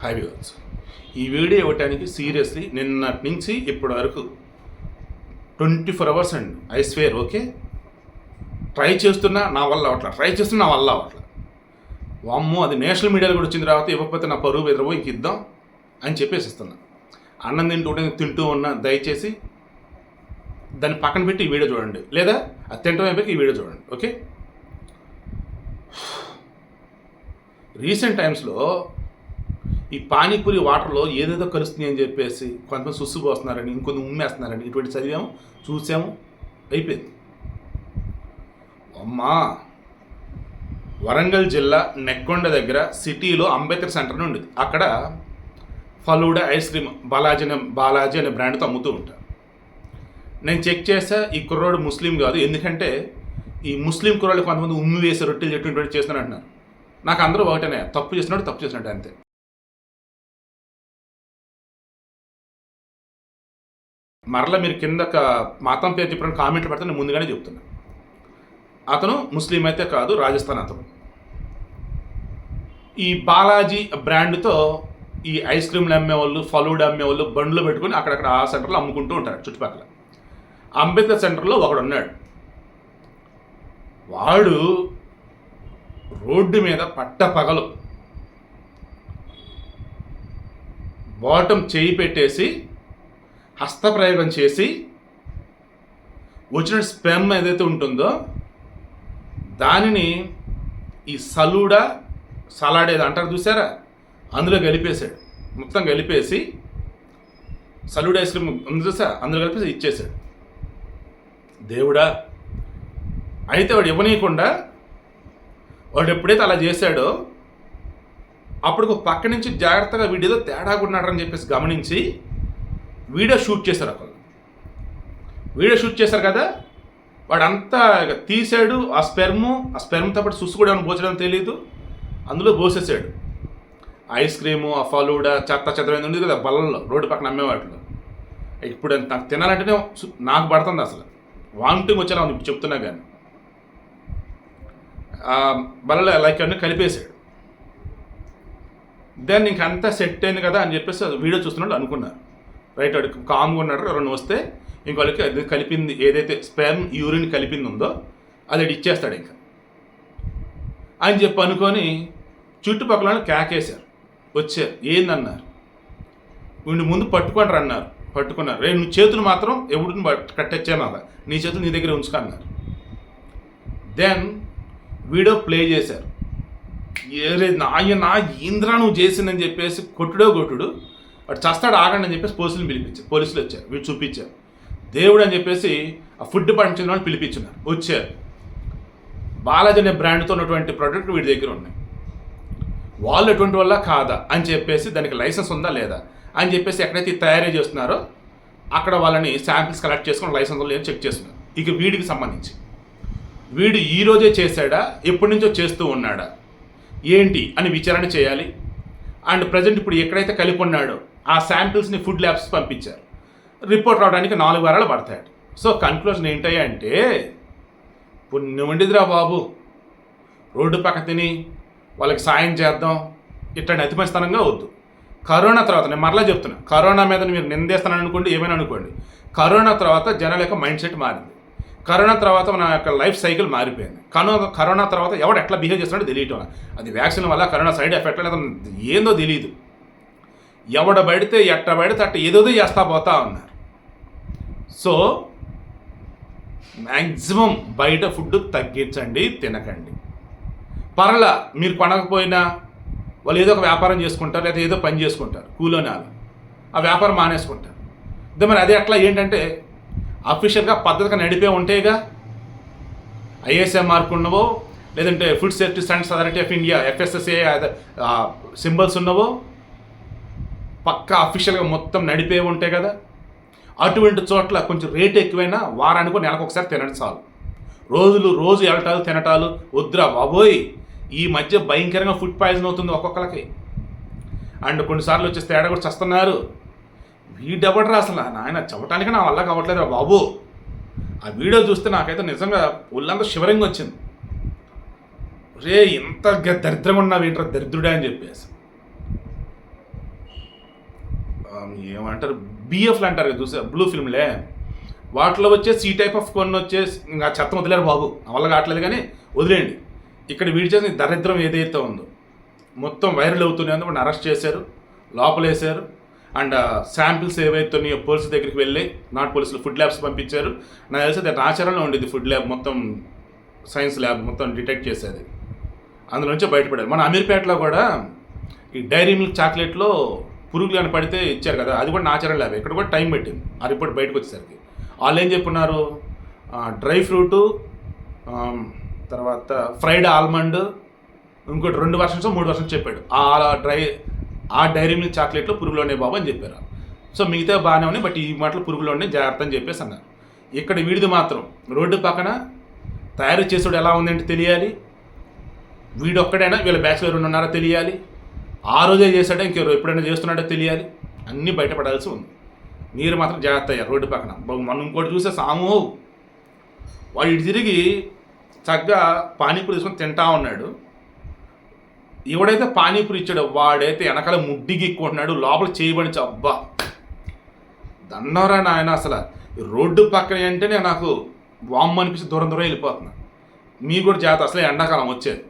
High viewers, ఈ video ఇవ్వటానికి seriously నిన్నటి నుంచి ఇప్పటి వరకు 24 అవర్స్ అండి. I swear. ఓకే, ట్రై చేస్తున్నా నా వల్ల అవట్లా. వామ్మో, అది నేషనల్ మీడియాలో కూడా వచ్చిన తర్వాత ఇవ్వకపోతే నా పరువు ఎదురబో ఇంక ఇద్దాం అని చెప్పేసి ఇస్తున్నా. అన్నం తింటూ ఉన్నా, దయచేసి దాన్ని పక్కన పెట్టి ఈ వీడియో చూడండి, లేదా అది తింటం అయిపోయి ఈ వీడియో చూడండి. ఓకే, రీసెంట్ టైమ్స్లో ఈ పానీపూరి వాటర్లో ఏదేదో కలుస్తుంది అని చెప్పేసి కొంతమంది సుస్సు పోస్తున్నారని, ఇంకొంత ఉమ్మేస్తున్నారని ఇటువంటి చదివాము, చూసాము, అయిపోయింది. అమ్మా, వరంగల్ జిల్లా నెక్కొండ దగ్గర సిటీలో అంబేద్కర్ సెంటర్ ఉండేది. అక్కడ ఫలూడా ఐస్ క్రీమ్ బాలాజీ అనే బ్రాండ్తో అమ్ముతూ ఉంటారు. నేను చెక్ చేసా, ఈ కుర్రోడు ముస్లిం కాదు, ఎందుకంటే ఈ ముస్లిం కుర్రోళ్ళు కొంతమంది ఉమ్మి వేసి రొట్టెలు చెట్టు చేస్తున్నారు అంటున్నారు. నాకు అందరూ ఒకటేనే, తప్పు చేసినట్టు అంతే. మరలా మీరు కింద మతం పేరు చెప్పిన కామెంట్లు పెడితే నేను ముందుగానే చెప్తున్నా. అతను ముస్లిం అయితే కాదు, రాజస్థాన్ అతను. ఈ బాలాజీ బ్రాండ్తో ఈ ఐస్ క్రీమ్లు అమ్మేవాళ్ళు, ఫలూడా అమ్మేవాళ్ళు బండ్లు పెట్టుకుని అక్కడక్కడ ఆ సెంటర్లో అమ్ముకుంటూ ఉంటారు చుట్టుపక్కల. అంబేద్కర్ సెంటర్లో ఒకడు ఉన్నాడు. వాడు రోడ్డు మీద పట్టపగలు బాటం చేయి పెట్టేసి హస్తప్రయోగం చేసి వచ్చిన స్పెమ్ ఏదైతే ఉంటుందో దానిని ఈ సలాడ్ ఏదో అంటారు చూసారా, అందులో కలిపేశాడు. మొత్తం కలిపేసి సలూడా ఐస్ క్రీమ్ ఉంది చూసా, అందులో కలిపేసి ఇచ్చేశాడు. దేవుడా! అయితే వాడు ఇవ్వనీయకుండా వాడు ఎప్పుడైతే అలా చేశాడో అప్పుడు పక్క నుంచి జాగ్రత్తగా వీడియోలో తేడాగా ఉన్నాడని చెప్పేసి గమనించి వీడియో షూట్ చేశారు కదా. వాడంతా తీసాడు. ఆ స్పెర్మ్తో పాటు సుస్సు కూడా పోచడం తెలియదు, అందులో పోసేసాడు. ఐస్ క్రీము, ఆ ఫలూడా చెత్త ఉంది కదా బల్లలో, రోడ్డు పక్కన అమ్మేవాటిలో. ఇప్పుడు నాకు తినాలంటేనే నాకు పడుతుంది, అసలు వామిటింగ్ వచ్చేలా ఉంది ఇప్పుడు చెప్తున్నా. కానీ బల్లలో లైక్ అన్నీ కలిపేశాడు. దెన్ ఇంకంతా సెట్ అయింది కదా అని చెప్పేసి వీడియో చూస్తున్నాడు అనుకున్నారు. రైట్, వాడికి కామ్గా ఉన్నాడు. ఎవరైనా వస్తే ఇంకోళ్ళకి అది కలిపింది, ఏదైతే స్పెర్మ్ యూరిన్ కలిపింది ఉందో అది ఇచ్చేస్తాడు ఇంకా అని చెప్పి అనుకొని చుట్టుపక్కల కేకేశారు. వచ్చారు, ఏందన్నారు. వీడిని ముందు పట్టుకుంటారు అన్నారు. పట్టుకున్నారు. రే, నువ్వు చేతులు మాత్రం ఎవరిని కట్టచ్చామాక, నీ చేతులు నీ దగ్గర ఉంచుకున్నారు. దెన్ వీడియో ప్లే చేశారు. నాయన ఇంద్రా నువ్వు చేసిందని చెప్పేసి కొట్టుడు వాడు చస్తాడు, ఆగండి అని చెప్పేసి పోలీసులు వచ్చారు. వీడు చూపించారు. దేవుడు అని చెప్పేసి ఆ ఫుడ్ డిపార్ట్మెంట్ చెందిన వాళ్ళు పిలిపించున్నారు. వచ్చారు. బాలాజీ అనే బ్రాండ్తో ఉన్నటువంటి ప్రోడక్ట్ వీడి దగ్గర ఉన్నాయి. వాళ్ళు ఎటువంటి వల్ల కాదా అని చెప్పేసి, దానికి లైసెన్స్ ఉందా లేదా అని చెప్పేసి ఎక్కడైతే తయారీ చేస్తున్నారో అక్కడ వాళ్ళని శాంపిల్స్ కలెక్ట్ చేసుకుని లైసెన్స్ లేదని చెక్ చేస్తున్నారు. ఇక వీడికి సంబంధించి వీడు ఈరోజే చేశాడా, ఎప్పటి నుంచో చేస్తూ ఉన్నాడా ఏంటి అని విచారణ చేయాలి. అండ్ ప్రజెంట్ ఇప్పుడు ఎక్కడైతే కలిపి ఉన్నాడో ఆ శాంపిల్స్ని ఫుడ్ ల్యాబ్స్ పంపించారు. రిపోర్ట్ రావడానికి 4 వారాలు పడతాయట. సో కన్క్లూజన్ ఏంటయ్యా అంటే, పుణ్యం ఉండిదిరా బాబు, రోడ్డు పక్క తిని వాళ్ళకి సాయం చేద్దాం ఇట్లాంటి అతిమస్తనంగా వద్దు. కరోనా తర్వాత నేను మరలా చెప్తున్నా, కరోనా మీద మీరు నిందేస్తానని అనుకోండి, ఏమైనా అనుకోండి, కరోనా తర్వాత జనాల యొక్క మైండ్ సెట్ మారింది. కరోనా తర్వాత మన యొక్క లైఫ్ సైకిల్ మారిపోయింది. కరోనా తర్వాత ఎవడు ఎట్లా బిహేవ్ చేస్తున్నాడో తెలియటం, అది వ్యాక్సిన్ వల్ల కరోనా సైడ్ ఎఫెక్ట్ లేదా ఏందో తెలియదు. ఎవడ పడితే ఎట్ట ఏదోదో చేస్తా పోతా ఉన్నారు. సో మ్యాక్సిమం బయట ఫుడ్ తగ్గించండి, తినకండి. పర్లా మీరు కొనకపోయినా వాళ్ళు ఏదో ఒక వ్యాపారం చేసుకుంటారు, లేదా ఏదో పని చేసుకుంటారు, కూలోని వాళ్ళు ఆ వ్యాపారం మానేసుకుంటారు. మరి అదే అట్లా ఏంటంటే అఫీషియల్గా పద్ధతిగా నడిపే ఉంటేగా, ఐఎస్ఐ మార్క్ ఉన్నవో, లేదంటే food safety standards authority of India FSSAI symbols ఉన్నవో, పక్కా అఫీషియల్గా మొత్తం నడిపే ఉంటాయి కదా. అటువంటి చోట్ల కొంచెం రేట్ ఎక్కువైనా వారానికి నెలకు ఒకసారి తినడం చాలు. రోజు వెళ్ళటాలు తినటాలు వద్దురా బాబోయ్. ఈ మధ్య భయంకరంగా ఫుడ్ పాయిజన్ అవుతుంది ఒక్కొక్కరికి. అండ్ కొన్నిసార్లు వచ్చేసి తేడా కూడా చస్తున్నారు. వీడెవడరా అసలు, నాయన చెప్పటానికి నా వల్ల కావట్లేదు బాబు. ఆ వీడియో చూస్తే నాకైతే నిజంగా ఒళ్ళంతా షివరింగ్ వచ్చింది. రే ఇంత దరిద్రంగా ఉన్నావు ఏంట్రా దరిద్రుడే అని చెప్పేసి. ఏమంటారు బిఎఫ్లు అంటారు కదా చూసా బ్లూ ఫిల్మ్లే, వాటిలో వచ్చే సి టైప్ ఆఫ్ కొన్ని వచ్చే ఇంకా చెత్త వదిలేరు బాబు, వల్ల కావట్లేదు కానీ వదిలేయండి. ఇక్కడ వీడి చేసిన దరిద్రం ఏదైతే ఉందో మొత్తం వైరల్ అవుతూనే ఉంది. వాడిని అరెస్ట్ చేశారు, లోపలేశారు. అండ్ శాంపిల్స్ ఏవైతున్నాయో పోలీసుల దగ్గరికి వెళ్ళి నాట్ పోలీసులు ఫుడ్ ల్యాబ్స్ పంపించారు. నాకు తెలిసి అది ఆచరణలో ఉండేది ఫుడ్ ల్యాబ్, మొత్తం సైన్స్ ల్యాబ్ మొత్తం డిటెక్ట్ చేసేది, అందులో నుంచే బయటపడారు. మన అమీర్పేటలో కూడా ఈ డైరీ మిల్క్ చాక్లెట్లో పురుగులు అని పడితే ఇచ్చారు కదా, అది కూడా ఆచరణ ల్యాబ్. ఇక్కడ కూడా టైం పెట్టింది ఆ రిపోర్ట్ బయటకు వచ్చేసరికి. వాళ్ళు ఏం చెప్పున్నారు, డ్రై ఫ్రూటు, తర్వాత ఫ్రైడ్ ఆల్మండ్, ఇంకోటి 2 వర్షన్స్ 3 వర్షన్స్ చెప్పాడు. ఆ డైరీ మిల్క్ చాక్లెట్లో పురుగులు ఉన్నాయి బాబు అని చెప్పారు. సో మిగతా బాగానే ఉన్నాయి, బట్ ఈ మాటలు పురుగులు ఉన్నాయి జాగ్రత్త అని చెప్పేసి అన్నారు. ఇక్కడ వీడిది మాత్రం రోడ్డు పక్కన తయారు చేసాడు ఎలా ఉందంటే తెలియాలి, వీడు ఒక్కడైనా వీళ్ళ బ్యాచ్లో ఎవరు ఉన్నారో తెలియాలి, ఆ రోజే చేశాడో ఇంకెవరు ఎప్పుడైనా చేస్తున్నాడో తెలియాలి, అన్నీ బయటపడాల్సి ఉంది. మీరు మాత్రం జాగ్రత్త అయ్యారు రోడ్డు పక్కన. మనం ఇంకోటి చూసే సాము వాడు ఇటు తిరిగి చక్కగా పానీపూరి తీసుకొని తింటా ఉన్నాడు. ఎవడైతే పానీపూరి ఇచ్చాడో వాడైతే వెనకాల ముడ్డి గిక్కుంటున్నాడు, లోపల చేయబడి అబ్బా దండవరా నాయన. అసలు రోడ్డు పక్కన అంటేనే నాకు వామ్ అనిపిస్తే దూరం దూరం వెళ్ళిపోతున్నా. మీకు కూడా జాగ్రత్త, అసలే ఎండాకాలం వచ్చేది.